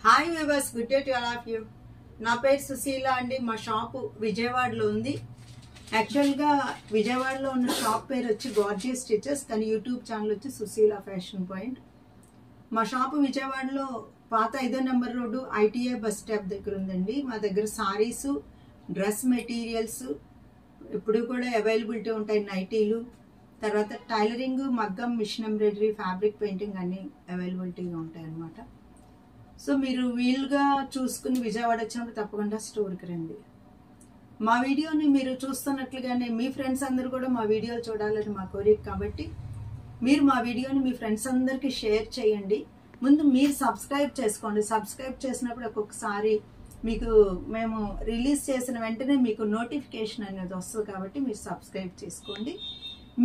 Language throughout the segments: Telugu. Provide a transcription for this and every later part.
Hi viewers, good day to all of you. నా పేరు సుశీల అండి. మా షాపు విజయవాడలో ఉంది. యాక్చువల్గా విజయవాడలో ఉన్న షాప్ పేరు వచ్చి గార్జియస్ స్టిచెస్, కానీ యూట్యూబ్ ఛానల్ వచ్చి సుశీల ఫ్యాషన్ పాయింట్. మా షాపు విజయవాడలో పాత 5వ number road ITA bus stop దగ్గర ఉందండి. మా దగ్గర సారీసు, డ్రెస్ మెటీరియల్స్ ఇప్పుడు కూడా అవైలబిలిటీ ఉంటాయి. నైటీలు, తర్వాత టైలరింగ్, మగ్గం, మిషన్ ఎంబ్రాయిడరీ, ఫ్యాబ్రిక్ పెయింటింగ్ అన్నీ అవైలబిలిటీగా ఉంటాయి అన్నమాట. సో మీరు వీలుగా చూసుకుని విజయవాడ వచ్చినప్పుడు తప్పకుండా స్టోర్కి రండి. మా వీడియోని మీరు చూస్తున్నట్లుగానే మీ ఫ్రెండ్స్ అందరూ కూడా మా వీడియోలు చూడాలని మా కోరిక. కాబట్టి మీరు మా వీడియోని మీ ఫ్రెండ్స్ అందరికీ షేర్ చేయండి. ముందు మీరు సబ్స్క్రైబ్ చేసుకోండి. సబ్స్క్రైబ్ చేసినప్పుడు ఒక్కొక్కసారి మీకు మేము రిలీజ్ చేసిన వెంటనే మీకు నోటిఫికేషన్ అనేది వస్తుంది. కాబట్టి మీరు సబ్స్క్రైబ్ చేసుకోండి.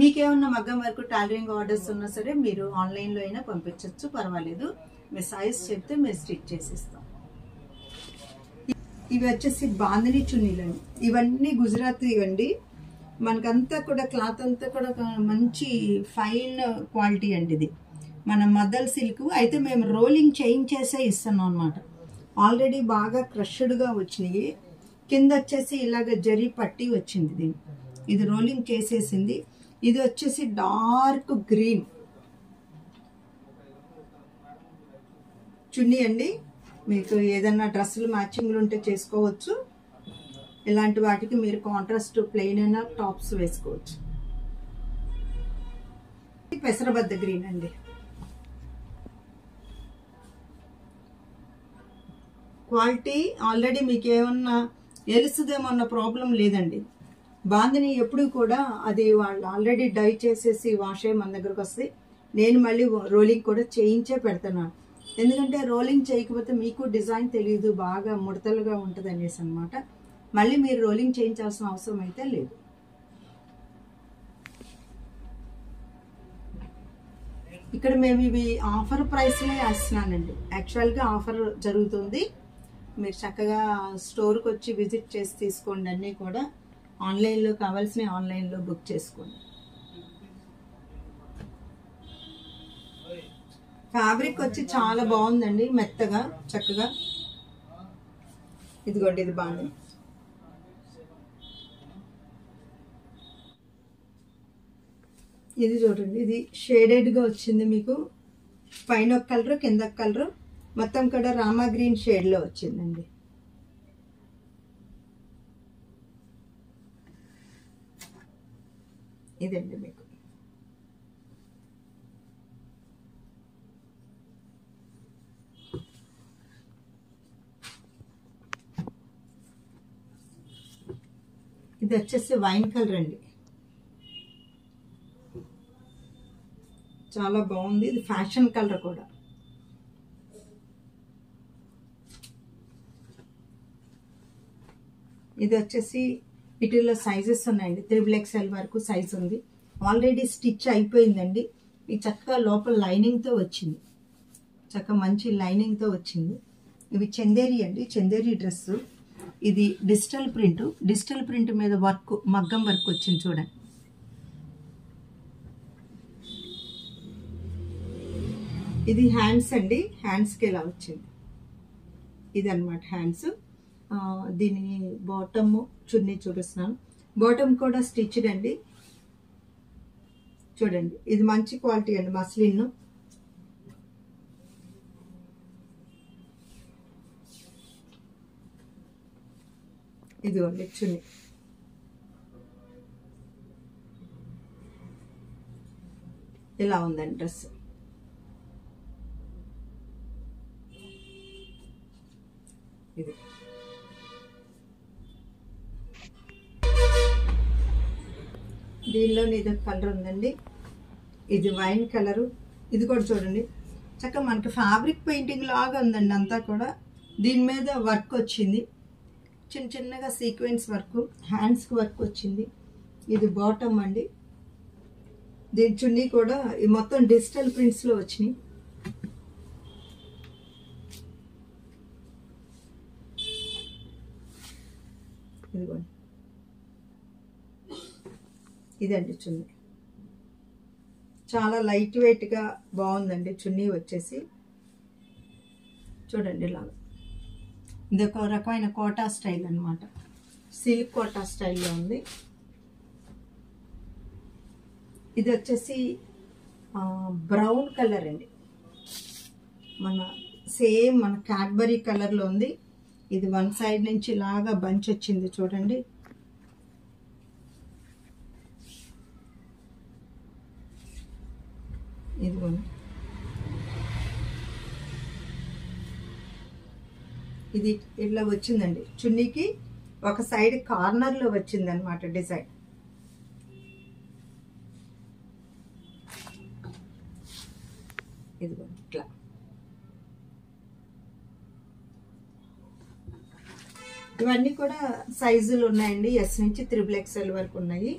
మీకేమన్నా మగ్గం వరకు టైలరింగ్ ఆర్డర్స్ ఉన్నా సరే మీరు ఆన్లైన్లో అయినా పంపించవచ్చు, పర్వాలేదు. మీ సైజ్ చెప్తే మేము స్టిచ్ చేసిస్తాం. ఇవి వచ్చేసి బాందిని చున్నీలండి. ఇవన్నీ గుజరాతీ ఇవ్వండి. మనకంతా కూడా క్లాత్ అంతా కూడా మంచి ఫైన్ క్వాలిటీ అండి. ఇది మన మద్దల్ సిల్క్ అయితే మేము రోలింగ్ చేయించేసే ఇస్తున్నాం అనమాట. ఆల్రెడీ బాగా క్రష్డ్గా వచ్చినాయి. కింద వచ్చేసి ఇలాగ జరీ పట్టి వచ్చింది. దీన్ని ఇది రోలింగ్ చేసేసింది. ఇది వచ్చేసి డార్క్ గ్రీన్ చున్నీ అండి. మీకు ఏదన్నా డ్రెస్సులు మ్యాచింగ్లు ఉంటే చేసుకోవచ్చు. ఇలాంటి వాటికి మీరు కాంట్రాస్ట్ ప్లెయిన్ అయినా టాప్స్ వేసుకోవచ్చు. పెసరబద్ద గ్రీన్ అండి. క్వాలిటీ ఆల్రెడీ మీకు ఏమన్నా ఎలుసుదేమో అన్న ప్రాబ్లం లేదండి. బాందిని ఎప్పుడు కూడా అది వాళ్ళు ఆల్రెడీ డై చేసేసి వాష్ అయ్యి మన దగ్గరకు వస్తాయి. నేను మళ్ళీ రోలింగ్ కూడా చేయించే పెడుతున్నాను. ఎందుకంటే రోలింగ్ చేయకపోతే మీకు డిజైన్ తెలియదు, బాగా ముడతలుగా ఉంటుంది అనేసి అనమాట. మళ్ళీ మీరు రోలింగ్ చేయించాల్సిన అవసరం అయితే లేదు. ఇక్కడ మేము ఇవి ఆఫర్ ప్రైస్లే వేస్తున్నానండి. యాక్చువల్గా ఆఫర్ జరుగుతుంది. మీరు చక్కగా స్టోర్కి వచ్చి విజిట్ చేసి తీసుకోండి. అన్నీ కూడా ఆన్లైన్లో కావాల్సినవి ఆన్లైన్లో బుక్ చేసుకోండి. ఫ్యాబ్రిక్ వచ్చి చాలా బాగుందండి, మెత్తగా చక్కగా. ఇదిగోండి, ఇది బాగుంది. ఇది చూడండి, ఇది షేడెడ్గా వచ్చింది. మీకు పైన ఒక కలర్, కింద ఒక కలర్, మొత్తం కూడా రామా గ్రీన్ షేడ్లో వచ్చిందండి. ఇదండి మీకు. ఇది వచ్చేసి వైన్ కలర్ అండి. చాలా బాగుంది. ఇది ఫ్యాషన్ కలర్ కూడా. ఇది వచ్చేసి వీటిలో సైజెస్ ఉన్నాయండి. 3XL వరకు సైజ్ ఉంది. ఆల్రెడీ స్టిచ్ అయిపోయిందండి. ఇది చక్కగా లోపల లైనింగ్తో వచ్చింది. చక్కగా మంచి లైనింగ్తో వచ్చింది. ఇవి చందేరి అండి, చందేరి డ్రెస్. ఇది డిజిటల్ ప్రింట్. డిజిటల్ ప్రింట్ మీద వర్క్, మగ్గం వర్క్ వచ్చింది చూడండి. ఇది హ్యాండ్స్ అండి. హ్యాండ్స్కి ఇలా వచ్చింది. ఇది అన్నమాట హ్యాండ్స్. దీని బాటమ్ చున్నీ చూపిస్తున్నాను. బాటమ్ కూడా స్టిచ్డ్ అండి. చూడండి, ఇది మంచి క్వాలిటీ అండి, మస్లిన్. ఇదిగోండి చున్నీ. ఇలా ఉందండి డ్రెస్. ఇది దీనిలో ఇది కలర్ ఉందండి. ఇది వైన్ కలరు. ఇది కూడా చూడండి, చక్కగా మనకి ఫ్యాబ్రిక్ పెయింటింగ్ లాగా ఉందండి. అంతా కూడా దీని మీద వర్క్ వచ్చింది. చిన్న చిన్నగా సీక్వెన్స్ వర్క్, హ్యాండ్స్కి వర్క్ వచ్చింది. ఇది బాటమ్ అండి. దీని చున్నీ కూడా ఈ మొత్తం డిజిటల్ ప్రింట్స్లో వచ్చినాయి. ఇదిగోండి, ఇదండి చున్నీ. చాలా లైట్ వెయిట్గా బాగుందండి చున్నీ వచ్చేసి. చూడండి ఇలాగా. ఇది ఒక రకమైన కోటా స్టైల్ అన్నమాట, సిల్క్ కోటా స్టైల్లో ఉంది. ఇది వచ్చేసి బ్రౌన్ కలర్ అండి, మన సేమ్ మన క్యాడ్బరీ కలర్లో ఉంది. ఇది వన్ సైడ్ నుంచి ఇలాగా బంచ్ వచ్చింది చూడండి. ఇదిగోండి, ఇది ఇట్లా వచ్చిందండి. చున్నీకి ఒక సైడ్ కార్నర్లో వచ్చింది అనమాట డిజైన్. ఇదిగోండి ఇట్లా. ఇవన్నీ కూడా సైజులు ఉన్నాయండి, ఎస్ నుంచి 3XL వరకు ఉన్నాయి.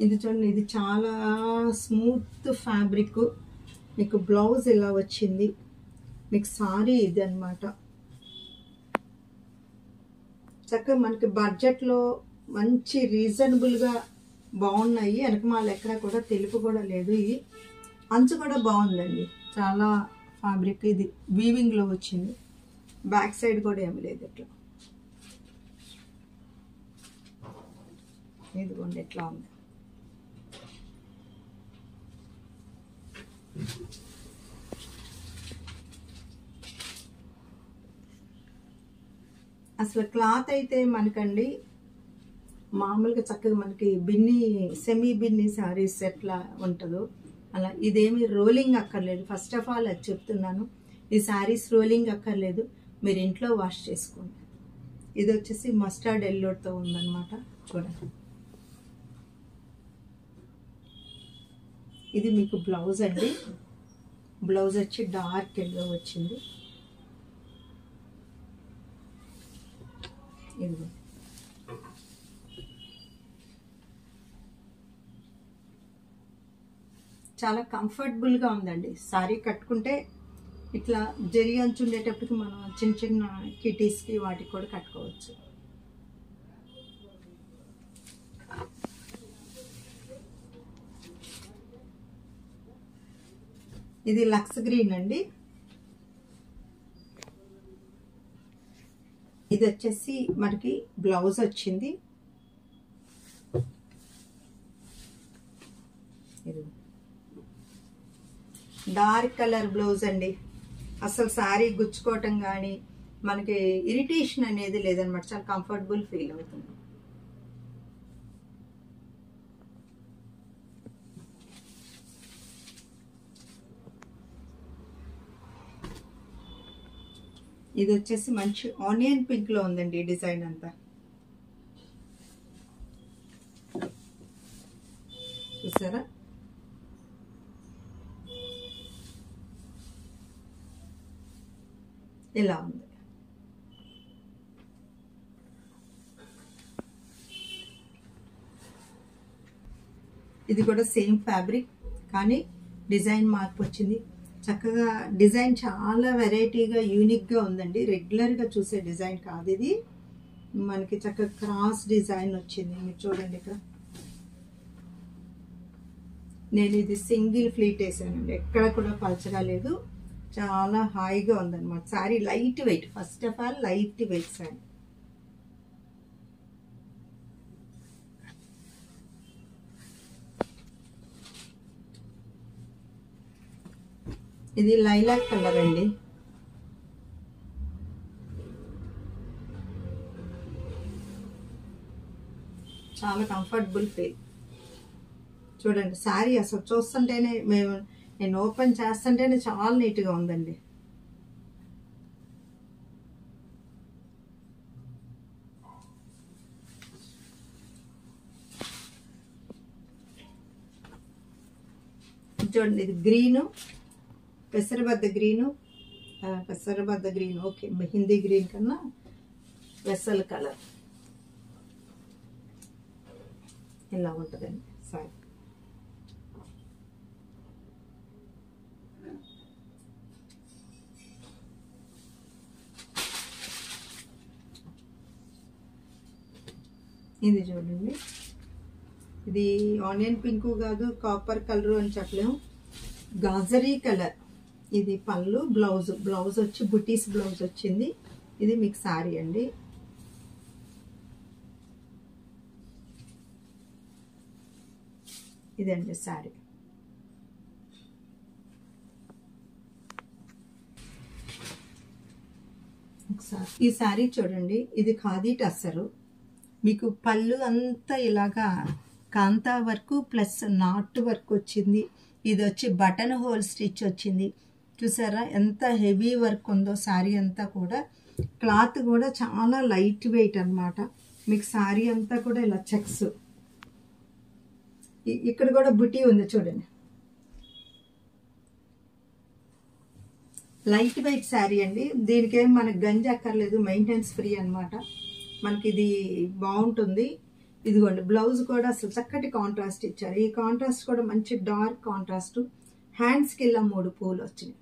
ఇది చూడండి, ఇది చాలా స్మూత్ ఫ్యాబ్రిక్. మీకు బ్లౌజ్ ఇలా వచ్చింది, మీకు సారీ ఇది అనమాట. చక్కగా మనకి బడ్జెట్లో మంచి రీజనబుల్గా బాగున్నాయి. వెనకమాల ఎక్కడ కూడా తెలుపు కూడా లేదు. ఈ అంచు కూడా బాగుందండి, చాలా ఫ్యాబ్రిక్. ఇది వీవింగ్లో వచ్చింది, బ్యాక్ సైడ్ కూడా ఏమి లేదు. ఇట్లా ఇదిగోండి ఎట్లా ఉంది. అసలు క్లాత్ అయితే మనకండి మామూలుగా చక్కగా మనకి బిన్ని సెమీ బిన్ని శారీస్ ఎట్లా ఉంటుందో అలా. ఇదేమి రోలింగ్ అక్కర్లేదు, ఫస్ట్ ఆఫ్ ఆల్ అది చెప్తున్నాను. ఈ శారీస్ రోలింగ్ అక్కర్లేదు, మీరు ఇంట్లో వాష్ చేసుకోండి. ఇది వచ్చేసి మస్టర్డ్ ఎల్లోతో ఉందన్నమాట. చూడండి, ఇది మీకు బ్లౌజ్ అండి. బ్లౌజ్ వచ్చి డార్క్ ఎల్లో వచ్చింది. ఇదిగో చాలా కంఫర్టబుల్గా ఉందండి. సారీ కట్టుకుంటే ఇట్లా జరి అంచు ఉండేటప్పటికి మనం చిన్న చిన్న కిటీస్కి వాటికి కూడా కట్టుకోవచ్చు. ఇది లక్స్ గ్రీన్ అండి. ఇది వచ్చేసి మనకి బ్లౌజ్ వచ్చింది. ఇది డార్క్ కలర్ బ్లౌజ్ అండి. అసలు శారీ గుచ్చుకోవటం కానీ మనకి ఇరిటేషన్ అనేది లేదనమాట, చాలా కంఫర్టబుల్ ఫీల్ అవుతుంది. ఇది వచ్చేసి మంచి ఆనియన్ పింక్ లో ఉందండి డిజైన్ అంతా. చూసారా, ఇలా ఉంది. ఇది కూడా సేమ్ ఫ్యాబ్రిక్ కానీ డిజైన్ మార్పు వచ్చింది. చక్కగా డిజైన్ చాలా వెరైటీగా యూనిక్గా ఉందండి, రెగ్యులర్గా చూసే డిజైన్ కాదు ఇది. మనకి చక్కగా క్రాస్ డిజైన్ వచ్చింది. మీరు చూడండి, ఇక్కడ నేను ఇది సింగిల్ ఫ్లీట్ వేసానండి, ఎక్కడ కూడా పలచగా లేదు, చాలా హాయిగా ఉందన్నమాట. Sari light weight, first of all light weight sari. ఇది లైలాక్ కలర్ అండి. చాలా కంఫర్టబుల్ ఫీల్. చూడండి శారీ అసలు చూస్తుంటేనే నేను ఓపెన్ చేస్తుంటేనే చాలా నీట్గా ఉందండి. చూడండి, ఇది గ్రీను, పెసరబద్ద గ్రీన్, ఓకే, మెహిందీ గ్రీన్ కన్నా వెసల్ కలర్ ఇలా ఉంటుందండి సారీ. ఇది చూడండి, ఇది ఆనియన్ పింక్ కాదు, కాపర్ కలర్ అని చెప్పలేము, గాజరీ కలర్. ఇది పళ్ళు, బ్లౌజ్. బ్లౌజ్ వచ్చి బుటీస్ బ్లౌజ్ వచ్చింది. ఇది మీకు శారీ అండి. ఇదండి శారీ. ఒకసారి ఈ శారీ చూడండి. ఇది ఖాదీ టస్సరు. మీకు పళ్ళు అంతా ఇలాగా కాంతా వర్క్ ప్లస్ నాట్ వర్క్ వచ్చింది. ఇది వచ్చి బటన్ హోల్ స్టిచ్ వచ్చింది. చూసారా ఎంత హెవీ వర్క్ ఉందో శారీ అంతా కూడా. క్లాత్ కూడా చాలా లైట్ వెయిట్ అన్నమాట. మీకు శారీ అంతా కూడా ఇలా చెక్స్. ఇక్కడ కూడా బుటీ ఉంది చూడండి. లైట్ వెయిట్ శారీ అండి. దీనికేం మనకు గంజి అక్కర్లేదు, మెయింటెనెన్స్ ఫ్రీ అన్నమాట. మనకి ఇది బాగుంటుంది. ఇదిగోండి బ్లౌజ్ కూడా అసలు చక్కటి కాంట్రాస్ట్ ఇచ్చారు. ఈ కాంట్రాస్ట్ కూడా మంచి డార్క్ కాంట్రాస్ట్. హ్యాండ్స్కి ఇలా 3 పూలు వచ్చినాయి.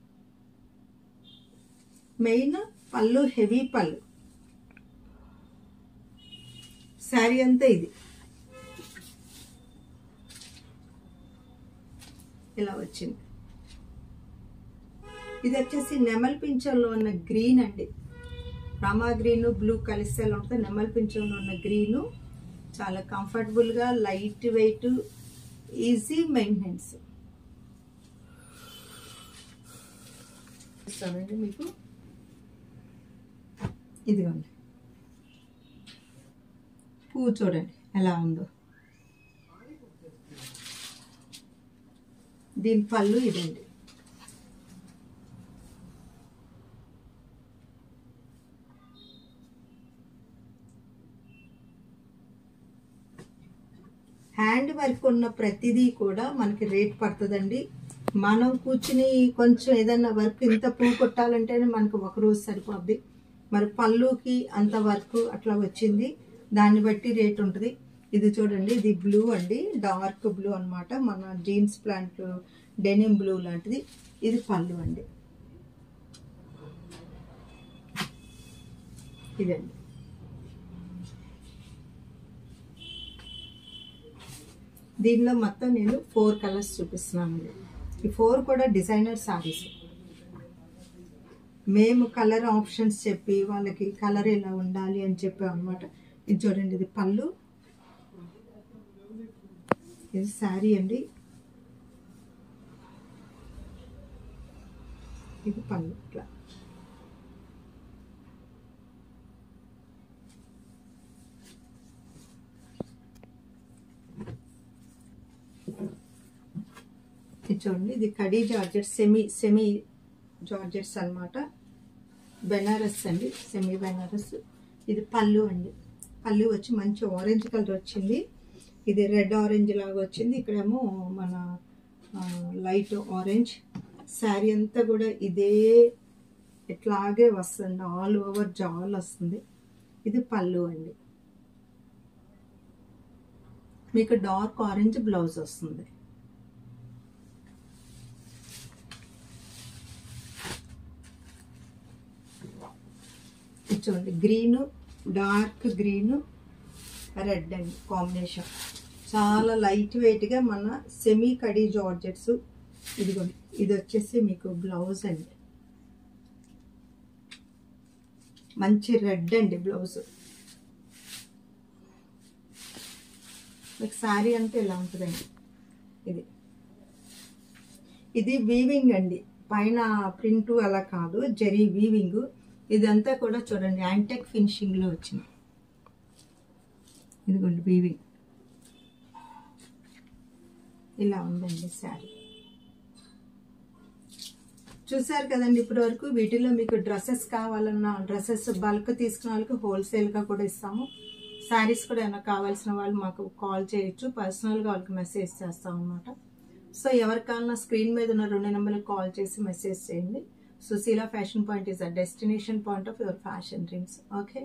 మెయిన్ పళ్ళు హెవీ పళ్ళు. శారీ అంతా ఇది ఇలా వచ్చింది. ఇది వచ్చేసి నెమల్ పింఛంలో ఉన్న గ్రీన్ అండి. రామా గ్రీన్ బ్లూ కలిస్తే ఎలా ఉంటుంది. నెమల్ పింఛంలో ఉన్న గ్రీను చాలా కంఫర్టబుల్గా, లైట్ వెయిట్, ఈజీ మెయింటెనెన్స్. ఇస్తానండి మీకు. ఇదిగోండి పువ్వు చూడండి ఎలా ఉందో. దీని పళ్ళు ఇదండి. హ్యాండ్ వర్క్ ఉన్న ప్రతిదీ కూడా మనకి రేట్ పడుతుందండి. మనం కూర్చుని కొంచెం ఏదైనా వర్క్ ఇంత పువ్వు కొట్టాలంటేనే మనకు ఒక రోజు సరిపోద్ది. మరి పళ్ళుకి అంత వర్క్ అట్లా వచ్చింది. దాన్ని బట్టి రేట్ ఉంటుంది. ఇది చూడండి. ఇది బ్లూ అండి. డార్క్ బ్లూ అన్నమాట. మన జీన్స్ ప్యాంట్ డెనిమ్ బ్లూ లాంటిది. ఇది పళ్ళు అండి. ఇదండి. దీనిలో మొత్తం నేను 4 కలర్స్ చూపిస్తున్నాను. ఈ 4 కూడా డిజైనర్ సారీస్. మేము కలర్ ఆప్షన్స్ చెప్పి వాళ్ళకి కలర్ ఎలా ఉండాలి అని చెప్పాం అనమాట. ఇది చూడండి. ఇది పళ్ళు, ఇది శారీ అండి. ఇది పళ్ళు. ఇట్లా ఇది చూడండి. ఇది కడీ జార్జెట్, సెమీ జార్జెట్స్ అన్నమాట. బెనారస్ అండి, సెమీ బెనారస్. ఇది పళ్ళు అండి. పళ్ళు వచ్చి మంచి ఆరెంజ్ కలర్ వచ్చింది. ఇది రెడ్ ఆరెంజ్ లాగా వచ్చింది. ఇక్కడేమో మన లైట్ ఆరెంజ్. శారీ అంతా కూడా ఇదే ఇట్లాగే వస్తుంది. ఆల్ ఓవర్ జాల్ వస్తుంది. ఇది పళ్ళు అండి. మీకు డార్క్ ఆరెంజ్ బ్లౌజ్ వస్తుంది. చూడండి. గ్రీను, డార్క్ గ్రీను, రెడ్ అండి కాంబినేషన్. చాలా లైట్ వెయిట్గా మన సెమీ కడీ జార్జెట్స్. ఇదిగోండి. ఇది వచ్చేసి మీకు బ్లౌజ్ అండి. మంచి రెడ్ అండి బ్లౌజ్. మీకు శారీ అంటే ఇలా ఉంటుందండి. ఇది వీవింగ్ అండి. పైన ప్రింట్ అలా కాదు, జరీ వీవింగ్. ఇదంతా కూడా చూడండి యాంటెక్ ఫినిషింగ్లో వచ్చింది. ఇదిగోండి వీవింగ్ ఇలా ఉందండి శారీ. చూసారు కదండి ఇప్పటి వరకు. వీటిలో మీకు డ్రెస్సెస్ కావాలన్నా, డ్రెస్సెస్ బల్క్ తీసుకున్న వాళ్ళకి హోల్సేల్గా కూడా ఇస్తాము. శారీస్ కూడా ఏమైనా కావాల్సిన వాళ్ళు మాకు కాల్ చేయొచ్చు. పర్సనల్గా వాళ్ళకి మెసేజ్ చేస్తాం అన్నమాట. సో ఎవరికైనా స్క్రీన్ మీద ఉన్న 2 నెంబర్లకు కాల్ చేసి మెసేజ్ చేయండి. Susila Fashion Point is a destination point of your fashion dreams. Okay.